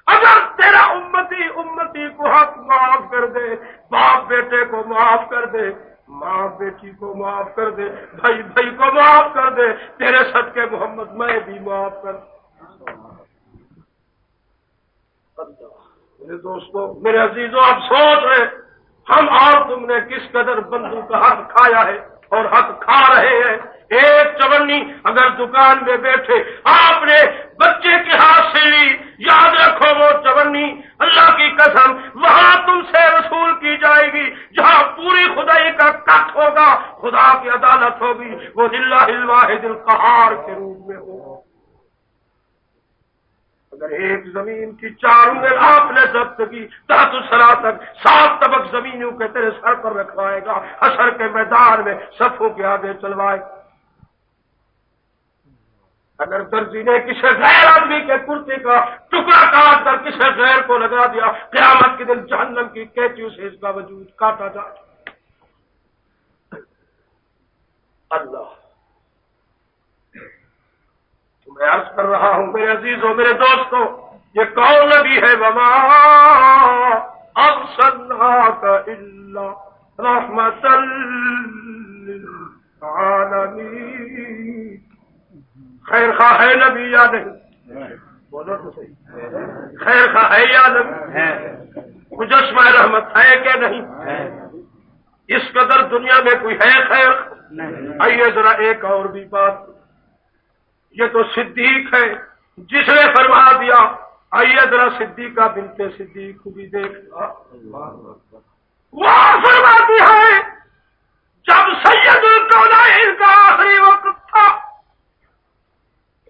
اگر تیرا امتی امتی کو حق معاف کر دے, باپ بیٹے کو معاف کر دے, ماں بیٹی کو معاف کر دے, بھائی بھائی کو معاف کر دے, تیرے صدقے محمد میں بھی معاف کر. میرے دوستوں میرے عزیزوں آپ سوچ رہے ہم اور تم نے کس قدر بندوں کا حق کھایا ہے اور حق کھا رہے ہیں. ایک چونی اگر دکان میں بیٹھے آپ نے بچے کے ہاتھ سے لی, یاد رکھو وہ چونی اللہ کی قسم وہاں تم سے وصول کی جائے گی جہاں پوری خدائی کا کٹ ہوگا, خدا کی عدالت ہوگی, وہ للہ الواحد القہار کے روپ میں ہوگا. اگر ایک زمین کی 4 انگل آپ نے ضبط کی تحت الثری تک 7 طبق زمینوں کے تیرے سر پر رکھوائے گا, حشر کے میدان میں صفوں کے آگے چلوائے. اگر درزی نے کسی غیر آدمی کے کرتے کا ٹکڑا کاٹ کر کسی غیر کو لگا دیا, قیامت کے دن جہنم کی کیچیوں سے اس کا وجود کاٹا جائے. اللہ میں عرض کر رہا ہوں میرے عزیزوں میرے دوستوں, یہ کون نبی ہے وما ارسلناک الا رحمۃ للعالمین. خیر خواہ ہے نبی یا نہیں؟ بولو تو صحیح, خیر خواہ ہے یا نہیں؟ مجسمہ رحمت ہے کہ نہیں؟ اس قدر دنیا میں کوئی ہے خیر؟ آئیے ذرا ایک اور بھی بات, یہ تو صدیق ہے جس نے فرما دیا. آئیے ذرا صدیقہ بنت صدیق کو بھی دیکھ. وہ فرماتی ہے جب سید الکونین کا آخری وقت تھا,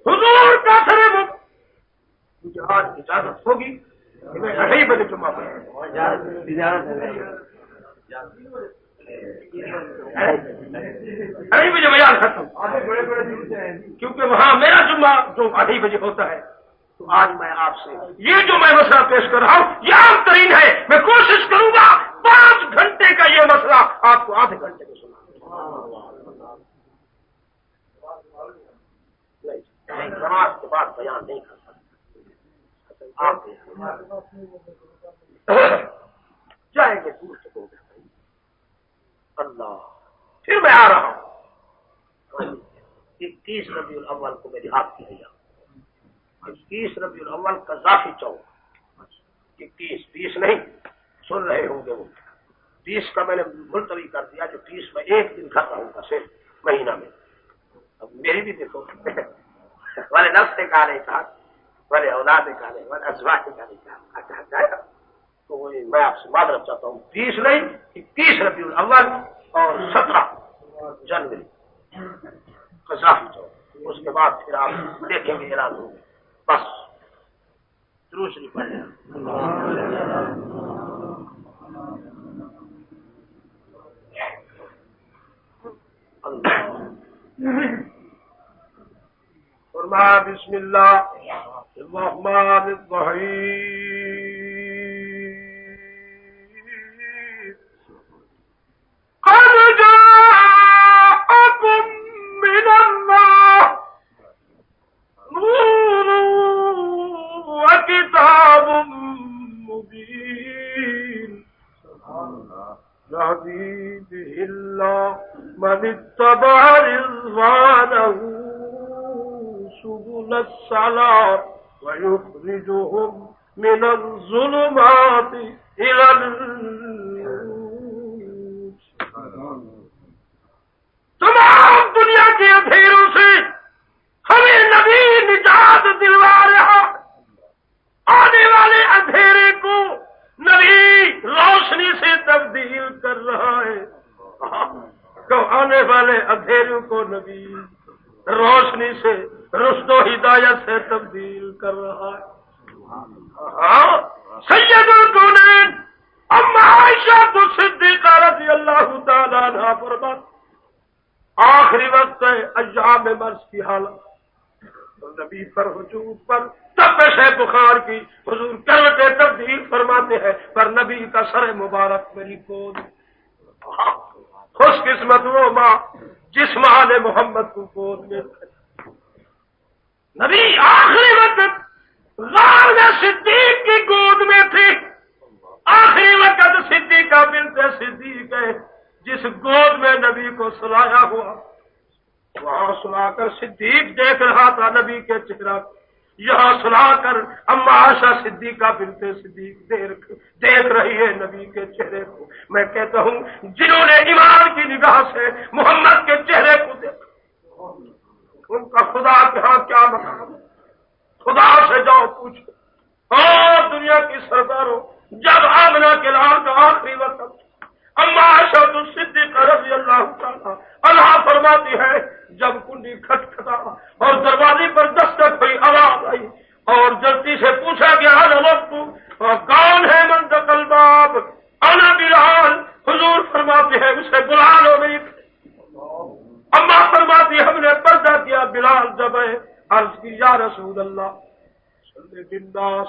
حضور کا سر وقت, مجھے آج اجازت ہوگی کہ میں 2:30 بجے جمعہ پڑھوں. ابھی مجھے بیان ختم, کیونکہ وہاں میرا جمعہ جو 2:30 بجے ہوتا ہے. تو آج میں آپ سے یہ جو میں مسئلہ پیش کر رہا ہوں یہ عام ترین ہے. میں کوشش کروں گا 5 گھنٹے کا یہ مسئلہ آپ کو آدھے گھنٹے میں سنا. نماز کے بعد بیان نہیں کر سکتا, آپ جائیں گے دور سے دور. اللہ پھر میں آ رہا ہوں 21 ربیع الاول کو میری آپ کی حیا. 21 ربیع الاول کا ذاتی چوک, 21 20 نہیں سن رہے ہوں گے وہ 20 کا میں نے ملتوی کر دیا, جو 20 میں ایک دن کر رہا ہوں گا صرف مہینہ میں. اب میری بھی دیکھو والے نفس نے کہا نہیں کہا, والے اولاد نے کہا نہیں, والے ازواج نے کہا نہیں کہا جائے گا. تو میں آپ سے معذرت چاہتا ہوں 20 نہیں 21 ربیع الاول اور 17 جنوری قذافی چوک. اس کے بعد پھر آپ دیکھیں گے اعلان ہوں گے. بس درود شریف پڑھ لیں. فرمایا بسم اللہ الرحمن الرحیم. قد جاءكم من الله نور وكتاب مبين سبيله إلا من اتبع رضوانه سبل السلام ويخرجهم من الظلمات إلى النور. تمام دنیا کے اندھیروں سے ہمیں نبی نجات دلوا رہا، آنے والے اندھیرے کو نبی روشنی سے تبدیل کر رہا ہے، تو آنے والے اندھیروں کو نبی روشنی سے، رشد و ہدایت سے تبدیل کر رہا ہے. سید الکونین اما عائشہ صدیقہ رضی اللہ تعالیٰ عنہ فرماتی آخری وقت ہے، ایام مرض کی حالت، نبی پر حضور پر تپش ہے بخار کی، حضور کروٹیں تبدیل فرماتے ہیں، پر نبی کا سر مبارک میری گود. خوش قسمت وہ ماں جس ماں نے محمد کو گود میں نبی آخری وقت غار میں صدیق کی گود میں تھی. آخری وقت صدیق کا بنت صدیق ہے جس گود میں نبی کو سلایا ہوا، وہاں سلا کر صدیق دیکھ رہا تھا نبی کے چہرہ، یہاں سلا کر اما عائشہ صدیقہ بنت صدیق دیکھ رہی ہے نبی کے چہرے کو. میں کہتا ہوں جنہوں نے ایمان کی نگاہ سے محمد کے چہرے کو دیکھا ان کا خدا کے ہاں کیا مقام ہے. خدا سے جاؤ پوچھو. اور دنیا کی سرداروں، جب آمنہ کے لال کا آخری وقت اما عائشہ صدیقہ رضی اللہ تعالیٰ عنہا فرماتی ہے جب کنڈی کھٹکھٹا اور دروازے پر دستک ہوئی، آواز آئی اور جلدی سے پوچھا گیا وقت اور کون ہے من دخل باب؟ انا بلال. حضور فرماتے ہیں اسے بلا لو. میری اما فرماتی ہم نے پردہ کیا، بلال جب ہے عرض کی یا رسول اللہ صلی بالناس،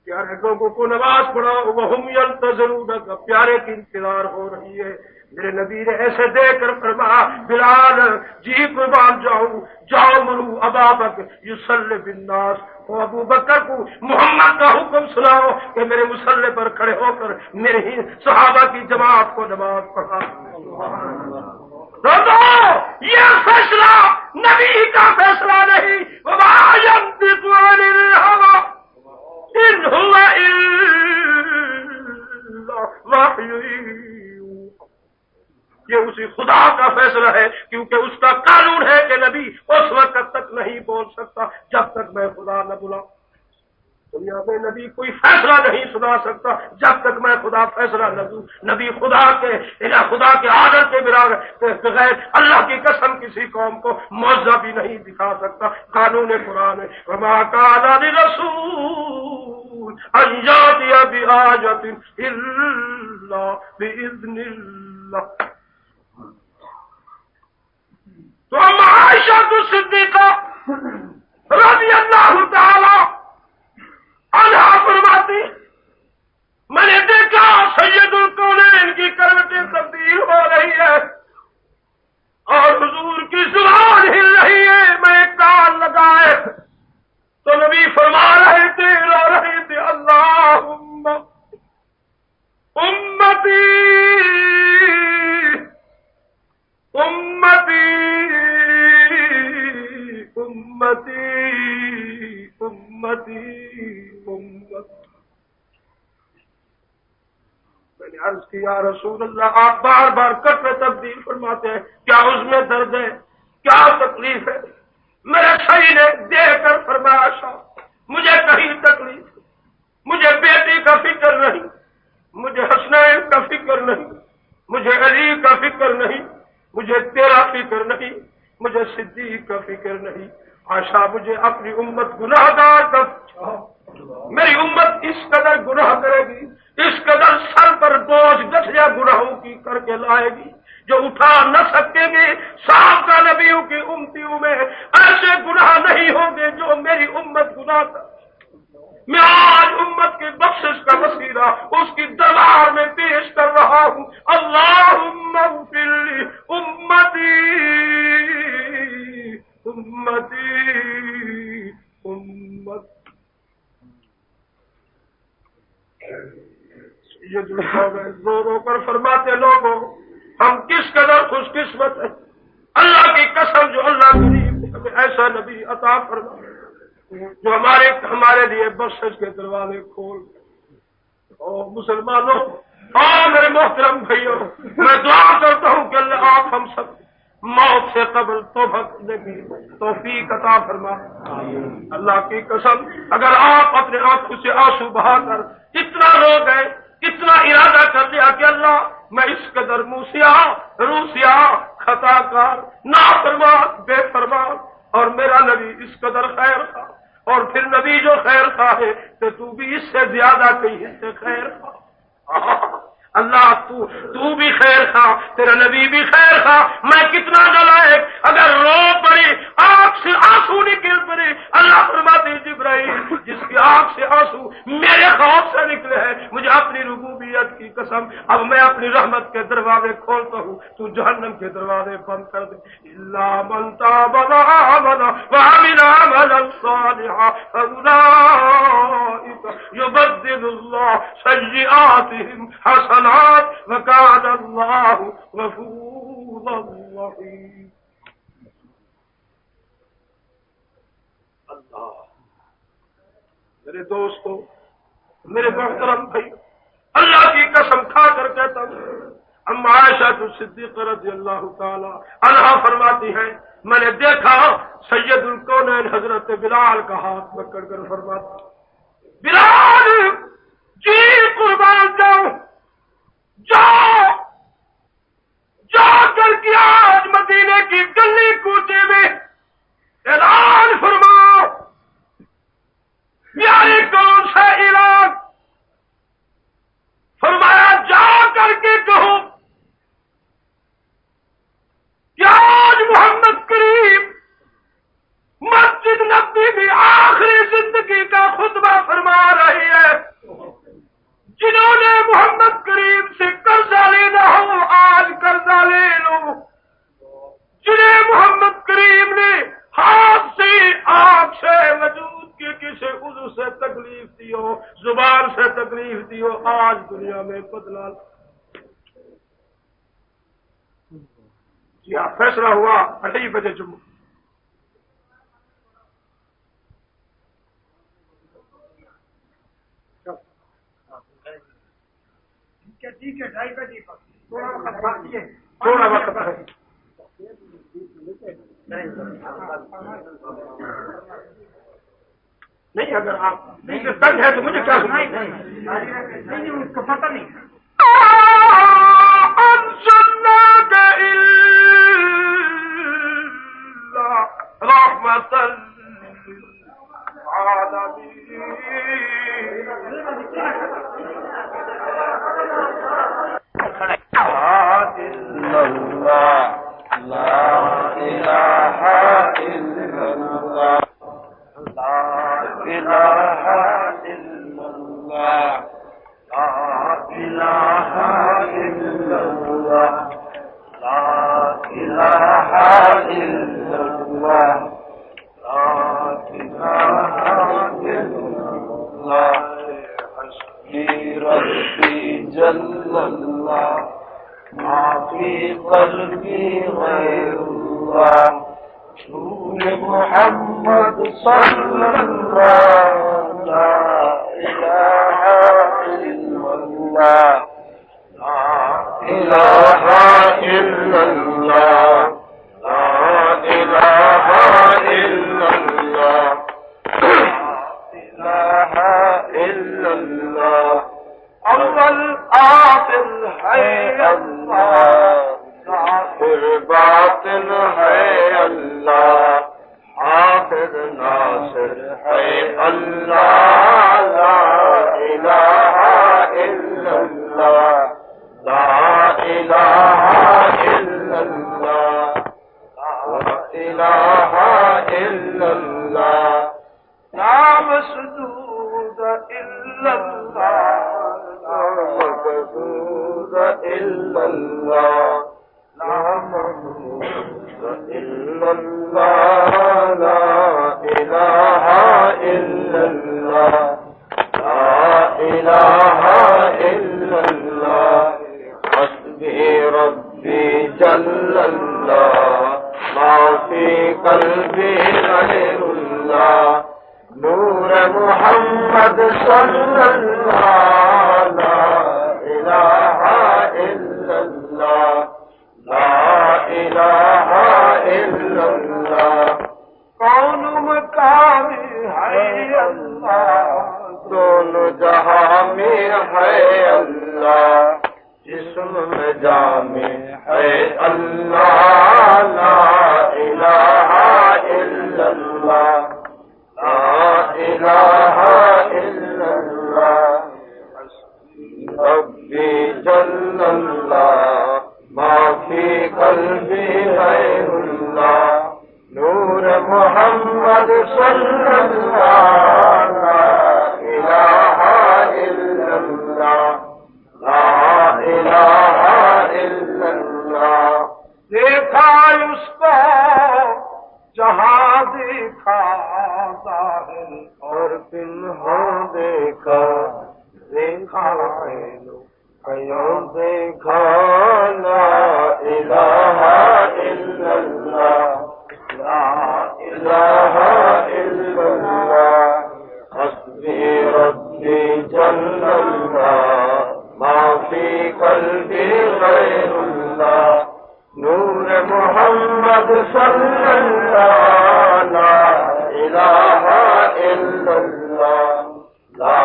پیارے لوگوں کو نماز پڑھاؤ، وہم ینتظرونک، پیارے کی انتظار ہو رہی ہے. میرے نبی نے ایسے دیکھ کر فرمایا بلال جی قربان جاؤ مرو ابا بکر یصلی بالناس، اور ابو بکر کو محمد کا حکم سناؤ کہ میرے مصلی پر کھڑے ہو کر میرے ہی صحابہ کی جماعت کو نماز پڑھا. یہ فیصلہ نبی کا فیصلہ نہیں، وما ينطق عن الهوى ان هو الا وحی. یہ اسی خدا کا فیصلہ ہے، کیونکہ اس کا قانون ہے کہ نبی اس وقت تک نہیں بول سکتا جب تک میں خدا نہ بلاؤں. دنیا میں نبی کوئی فیصلہ نہیں سنا سکتا جب تک میں خدا فیصلہ نہ دوں. نبی خدا کے آدر کے بغیر اللہ کی قسم کسی قوم کو معجزہ بھی نہیں دکھا سکتا. قانون قرآن ہے وما کان لرسول ان یأتی بآیۃ الا بإذن اللہ. تو اما عائشہ صدیقہ رضی اللہ تعالی عنہا فرماتی میں نے دیکھا سید الکونین کی کروٹیں تبدیل ہو رہی ہے اور حضور کی زبان ہل رہی ہے. میں کان لگائے تو نبی فرما رہے تھے، رو رہے تھے اللہم امتی امتی امتی امتی امتی. میں نے عرض کی یا رسول اللہ آپ بار بار کٹر تبدیل فرماتے ہیں، کیا اس میں درد ہے، کیا تکلیف ہے؟ میرے صحیح نے دیکھ کر فرمایا شاہ مجھے کہیں تکلیف، مجھے بیٹی کا فکر نہیں، مجھے حسنین کا فکر نہیں، مجھے علی کا فکر نہیں، مجھے تیرا فکر نہیں، مجھے صدیق کا فکر نہیں. عائشہ مجھے اپنی امت گناہ گار کا، میری امت اس قدر گناہ کرے گی، اس قدر سر پر بوجھ گٹھیا گناہوں کی کر کے لائے گی جو اٹھا نہ سکیں گے. سابقہ نبیوں کی امتیوں میں ایسے گناہ نہیں ہوں گے جو میری امت گناہ کر. میں آج امت کی بخشش کا وسیلہ اس کی دربار میں پیش کر رہا ہوں. اللہم اغفر لی امتی امتی امتی. یہ جو لوگ ہیں رو رو کر فرماتے لوگوں ہم کس قدر خوش قسمت ہیں، اللہ کی قسم جو اللہ کریم نے ہمیں ایسا نبی عطا فرمایا جو ہمارے لیے بخشش کے دروازے کھول۔ اور مسلمانوں اور میرے محترم بھائیوں، میں دعا کرتا ہوں کہ اللہ آپ ہم سب موت سے قبل توبہ کرنے کی توفیق عطا فرما۔ اللہ کی قسم اگر آپ اپنے آنکھوں سے آنسو بہا کر کتنا رو گئے، کتنا ارادہ کر لیا کہ اللہ میں اس قدر روسیا خطا کار نافرمان بے فرمان اور میرا نبی اس قدر خیر تھا، اور پھر نبی جو خیر تھا ہے تو تو بھی اس سے زیادہ کہیں سے خیر تھا۔ اللہ تو بھی خیر تھا، تیرا نبی بھی خیر تھا، میں کتنا نالائق اگر رو پڑی آنکھ سے آنسو نکل پڑے۔ اللہ فرماتے جبرائیل جس کی آنکھ سے آنسو میرے خوف سے نکلے ہیں، مجھے اپنی ربوبیت کی قسم اب میں اپنی رحمت کے دروازے کھولتا ہوں، تو جہنم کے دروازے بند کر دے۔ الا من تاب وآمن وعمل عملا صالحا فاولئک یبدل اللہ سیئاتهم حسنات وکان اللہ غفورا رحیم۔ اللہ میرے دوستو، میرے محترم بھائی، اللہ کی قسم کھا کر کہتا ہوں، اما عائشہ صدیقہ رضی اللہ تعالی عنہا فرماتی ہیں میں نے دیکھا سید الکونین حضرت بلال کا ہاتھ پکڑ کر فرماتا بلال جی قربان جاؤ، جا کر کے آج مدینے کی گلی کوچے میں اعلان فرماؤ، پیارے کون سا اعلان فرمایا؟ جا کر کے کہو کہ آج محمد کریم مسجد نبوی میں آخری زندگی کا خطبہ فرما رہی ہے، جنہوں نے محمد کریم سے قرضہ لینا ہو آج قرضہ لے لو، جنہیں محمد کریم نے ہاتھ سے آنکھ سے وجود کی کسی عضو سے تکلیف دی ہو، زبان سے تکلیف دی ہو، آج دنیا میں بدلا۔ جی ہاں، فیصلہ ہوا 2:30 بجے جمعہ۔ ٹھیک ہے 2:30 بجے تھوڑا وقت باقی ہے، تھوڑا وقت ہے۔ نہیں اگر آپ نہیں تنگ ہے تو مجھے کیا سننا؟ نہیں اس کو پتہ نہیں۔ رحمت محمد صلی اللہ لا الہ الا اللہ لا الہ الا اللہ لا الہ الا اللہ لا الہ الا اللہ اول آخر ہے اللہ، ظاہر باطن ہے اللہ، حافظ ناصر ہے اللہ، لا الہ الا اللہ لا الہ الا اللہ لا الہ الا اللہ لا مسدود الا اللہ لا مقصود الا اللہ لا محمود الا اللہ لا الہ الا اللہ لا الہ الا قلبی غیر اللہ نور محمد صلی اللہ لا الہ الا اللہ لا الہ الا اللہ کون مقام ہے اللہ دونوں جہاں میں ہے اللہ جسم میں جامع ہے اللہ لا الہ الا اللہ لا الہ الا اللہ ربی جل اللہ ما فی قلبی غیر اللہ نور محمد صلی اللہ لا الہ الا اللہ لا الہ الا اللہ دیکھا اس کو جہاں دیکھا ظاہر اور پنہوں دیکھا دیکھا کیوں دیکھا لا الہ الا اللہ لا الہ الا اللہ حسبی ربی جل اللہ ما فی قلبی غیر اللہ نور محمد صلی اللہ لا الہ الا اللہ لا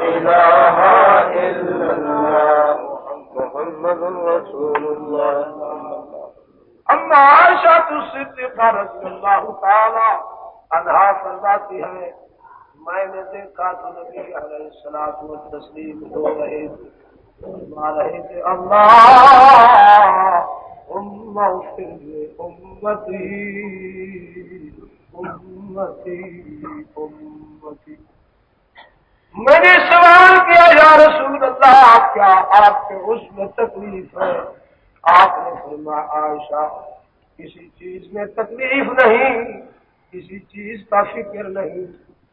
الہ الا اللہ محمد رسول اللہ اما عائشہ صدیقہ رضی اللہ تعالی عنہا فرماتی ہے میں نے دیکھا تو نبی علیہ الصلوۃ والتسلیم ہو رہے تھے فرما رہے تھے اللہم اغفر لأمتی امتی امتی میں نے سوال کیا یا رسول اللہ کیا آپ کے اس میں تکلیف ہے آپ نے فرمایا عائشہ کسی چیز میں تکلیف نہیں کسی چیز کا فکر نہیں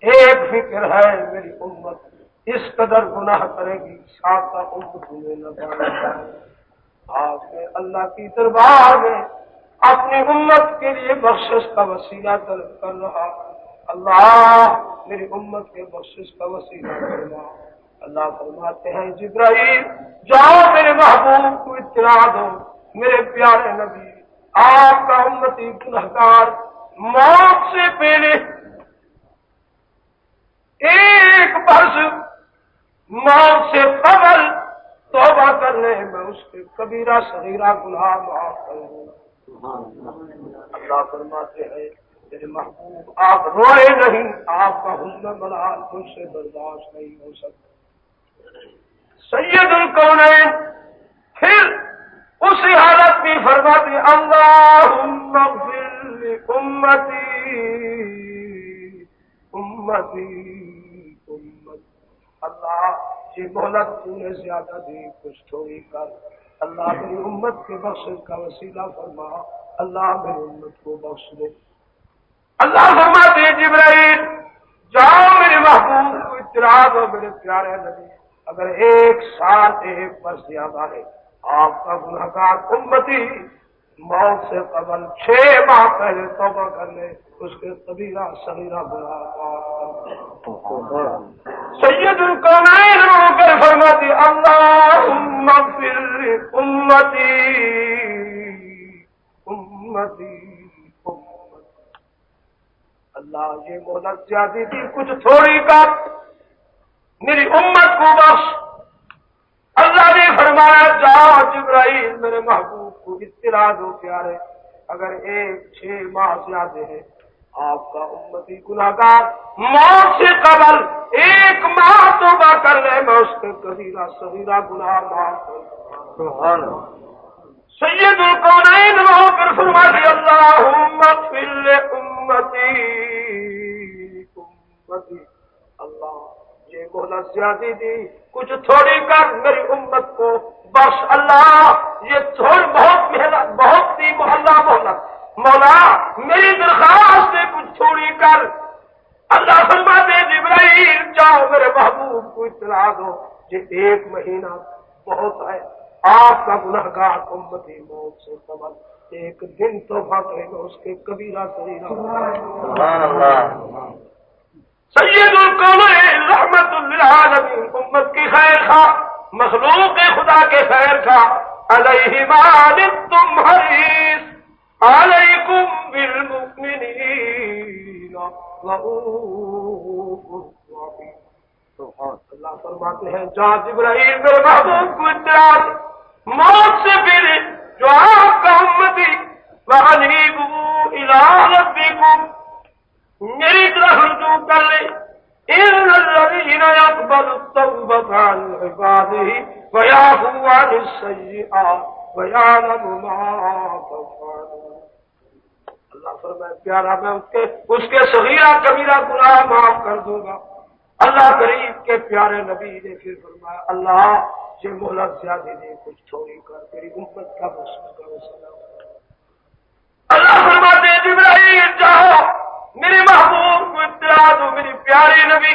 ایک فکر ہے میری امت اس قدر گناہ کرے گی ساتھ امت میں نہ جائے آج میں اللہ کی دربار میں اپنی امت کے لیے بخشش کا وسیلہ طلب کر رہا اللہ میری امت کے بخشش کا وسیلہ کرنا اللہ فرماتے ہیں جبرائیل جاؤ میرے محبوب کو اطلاع دو میرے پیارے نبی آپ کا امتی گنہگار موت سے پہلے ایک برس موت سے قبل توبہ کر لے میں اس کے کبیرہ صغیرہ گناہ معاف کروں اللہ فرماتے ہیں میرے محبوب آپ روئے نہیں آپ کا حزن ملال مجھ سے برداشت نہیں ہو سکتا سید الکونین پھر اسی حالت میں فرماتے اللہم اغفر لأمتی امتی امت اللہ یہ مہلت تو نے زیادہ دی کچھ تھوڑی کر اللہ میری امت کے بخشش کا وسیلہ فرما اللہ میری امت کو بخش دے اللہ فرماتے ہیں جبرائیل جاؤ میرے محبوب کو اطلاع دو میرے پیارے نبی اگر ایک سال ایک برس زیادہ ہے آپ کا گنہگار امتی موت سے قبل 6 ماہ پہلے توبہ کر لے اس کے کبیرہ صغیرہ گناہ سید الکونین رو کر فرماتی اللہم اغفر امتی امتی اللہ یہ مہلت زیادہ تھی کچھ تھوڑی کا میری امت کو بخش اللہ نے فرمایا جاؤ جبرائیل میرے محبوب کو اطلاع دو پیارے اگر 6 ماہ زیادہ ہے آپ کا امتی گناہگار موت سے قبل 1 ماہ توبہ کر لے میں اس کے کبیرہ صغیرہ گناہ معاف کروں سید الکونین رو کر فرماتی اللہم اغفر لأمتی امتی اللہ یہ مہلت زیادہ دی کچھ تھوڑی کر میری امت کو بخش اللہ یہ تھوڑی بہت محنت بہت سی محلہ مہلت مولا میری درخواست سے کچھ تھوڑی کر اللہ فرماتے جبرائیل جاؤ میرے محبوب کو اطلاع دو یہ 1 مہینہ بہت ہے آپ کا گنہگار امتی موت سے قبل ایک دن تحفہ کرے گا اس کے کبیرہ صغیرہ. سبحان اللہ. سید القومین رحمت للعالمین، امت کی خیر خواہ، مخلوق خدا کے خیر خواہ، علیہ ما عنتم حریص علیکم بالمؤمنین رؤوف رحیم. اللہ فرماتے ہیں جہاں جبرائیل میرے محبوب کو اطلاع موت سے پہلے جو آپ کا امتی وَأَنِيبُوا إِلَىٰ رَبِّكُمْ میری طرف رجوع کر لے. إِنَّ الَّذِينَ يَقْبَلُوا التَّوْبَةَ عَنْ عِبَادِهِ وَيَعْفُو عَنِ السَّيِّئَاتِ وَيَعْلَمُ مَا تَفْعَلُونَ. اللہ فرمائے پیارا میں اس کے صغیرہ کبیرہ گناہ معاف کر دوں گا. اللہ کریم کے پیارے نبی نے پھر فرمایا اللہ یہ مہلت زیادہ دے، کچھ تھوڑی کر، تیری امت کا مسئلہ. اللہ فرماتے ہیں جبرائیل جاؤ میرے محبوب کو اطلاع دو، میری پیاری نبی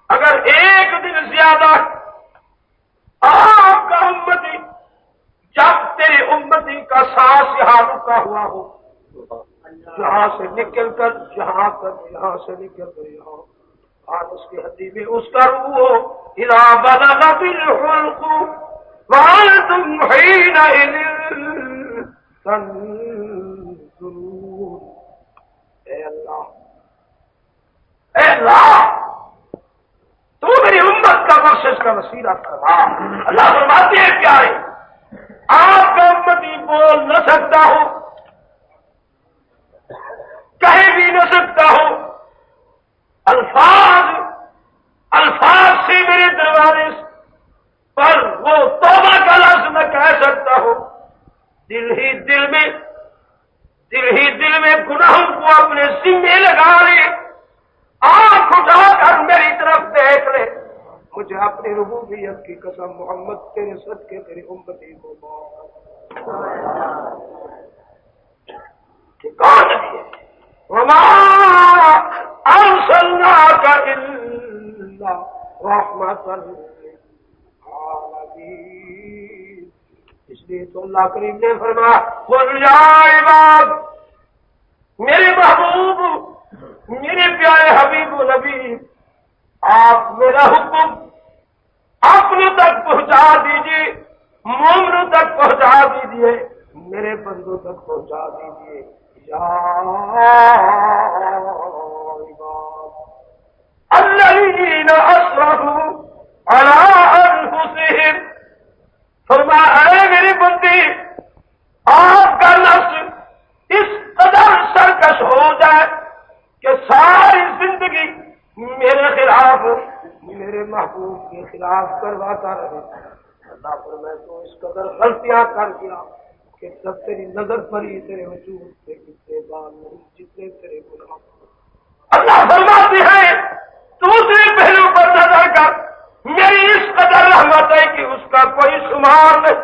اگر ایک دن زیادہ آپ کا امتی جب تیری امتی کا سانس یہاں رکا ہوا ہو، یہاں سے نکل کر یہاں تک، یہاں سے نکل کر یہاں آج اس کی ہڈی میں اس کا روح ہو، اذا بلغت الحلقوم وانتم حینئذ تنظرون. اے اللہ، اے اللہ تو میری امت کا بخشش کا وسیلہ کروا. اللہ فرماتے ہیں پیارے آپ کا امتی بول نہ سکتا ہو، کہیں بھی نہ سکتا ہو، الفاظ سے میرے دروازے پر وہ توبہ کا لفظ میں کہہ سکتا ہوں. دل ہی دل میں گناہوں کو اپنے سینے لگا لے، آنکھ اٹھا کر میری طرف دیکھ لے. مجھے اپنی ربوبیت کی قسم محمد تیرے صدقے تیری امتی کو کون ہے وما ارسلناک الا رحمتا للعالمین. اس لیے تو اللہ کریم نے فرمایا قل یا عباد، میرے محبوب میرے پیارے حبیب و نبی آپ میرا حکم اپنے تک پہنچا دیجیے، مومنوں تک پہنچا دیجیے، میرے بندوں تک پہنچا دیجیے. یا الذین اسرفوا علی انفسہم، فرمایا اے میری بندی آپ کا نفس اس قدر سرکش ہو جائے کہ ساری زندگی میرے خلاف، میرے محبوب کے خلاف کرواتا رہے. اللہ فرمائے تو اس قدر غلطیاں کر دیا کہ جب تیری نظر پڑی تیرے وجود سے کتنے بار نہیں جتنے تیرے گناہ. اللہ فرماتے ہیں دوسرے پہلو پر نظر کر، میری اس قدر رحمت ہے کہ اس کا کوئی شمار نہیں.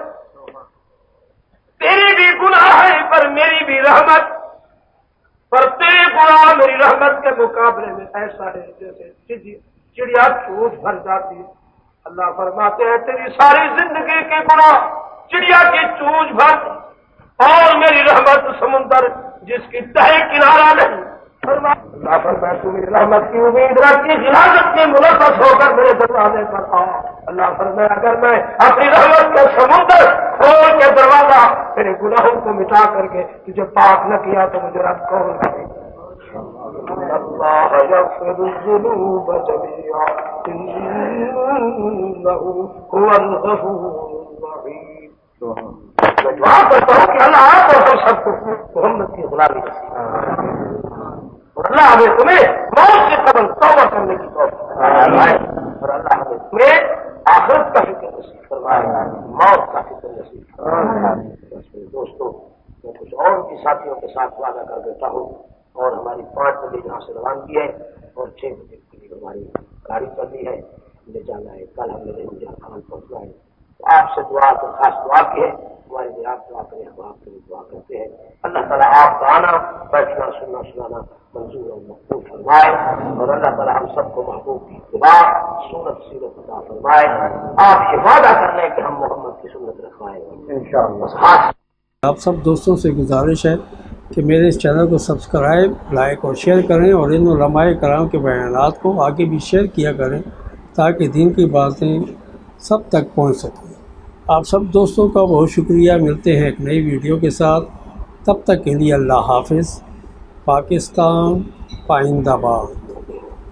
تیری بھی گناہ ہے پر میری بھی رحمت، پر تیرے گناہ میری رحمت کے مقابلے میں ایسا ہے جیسے چڑیا چوٹ بھر جاتی ہے. اللہ فرماتے ہیں تیری ساری زندگی کے گناہ چڑیا کی چوج بھر، اور میری رحمت سمندر جس کی تہ کنارہ نہیں. اللہ فرماتے تو میری رحمت کی امید رکھ کی خلافت میں ملوث ہو کر میرے دروازے پر آؤ. اللہ فرمایا اگر میں اپنی رحمت کا سمندر کھول کے دروازہ میرے گناہوں کو مٹا کر کے تجھے پاک نہ کیا تو مجھے رب کون کرے. اللہ یغفر الذنوب جميعا انہ هو الغفور الرحیم. دعا کرتا ہوں کہ اللہ آپ اور ہم سب کو محمد کی غلامی نصیب، اور اللہ ہمیں تمہیں موت سے قبل توبہ کرنے کی توفیق فرمائے، اور اللہ ہمیں تمہیں آخرت کا فکر نصیب فرمائے، موت کا فکر نصیب فرمائے. دوستوں میں کچھ اور بھی ساتھیوں کے ساتھ وعدہ کر دیتا ہوں، اور ہماری 5 بجے یہاں سے روانگی ہے اور 6 بجے کے لیے ہماری گاڑی چلنی ہے، لے جانا ہے. کل ہم نے جہاں کھان پہنچنا ہے. آپ سے دعا تو خاص دعا کی ہے، ہمارے لیے آپ دعا کریں، ہم آپ کے لیے دعا کرتے ہیں. اللہ تعالیٰ آپ کا آنا بیٹھنا سننا سنانا منظور اور مقبول فرمائے، اور اللہ تعالیٰ ہم سب کو محبوب کی اتباع سنت سیرت عطا فرمائے. آپ یہ وعدہ کر لیں کہ ہم محمد کی سنت رکھوائیں گے انشاءاللہ. آپ سب دوستوں سے گزارش ہے کہ میرے اس چینل کو سبسکرائب، لائک اور شیئر کریں، اور ان علماء کرام کے بیانات کو آگے بھی شیئر کیا کریں تاکہ دین کی باتیں سب تک پہنچ سکیں۔ آپ سب دوستوں کا بہت شکریہ۔ ملتے ہیں ایک نئی ویڈیو کے ساتھ، تب تک کے لیے اللہ حافظ۔ پاکستان پائندہ باد۔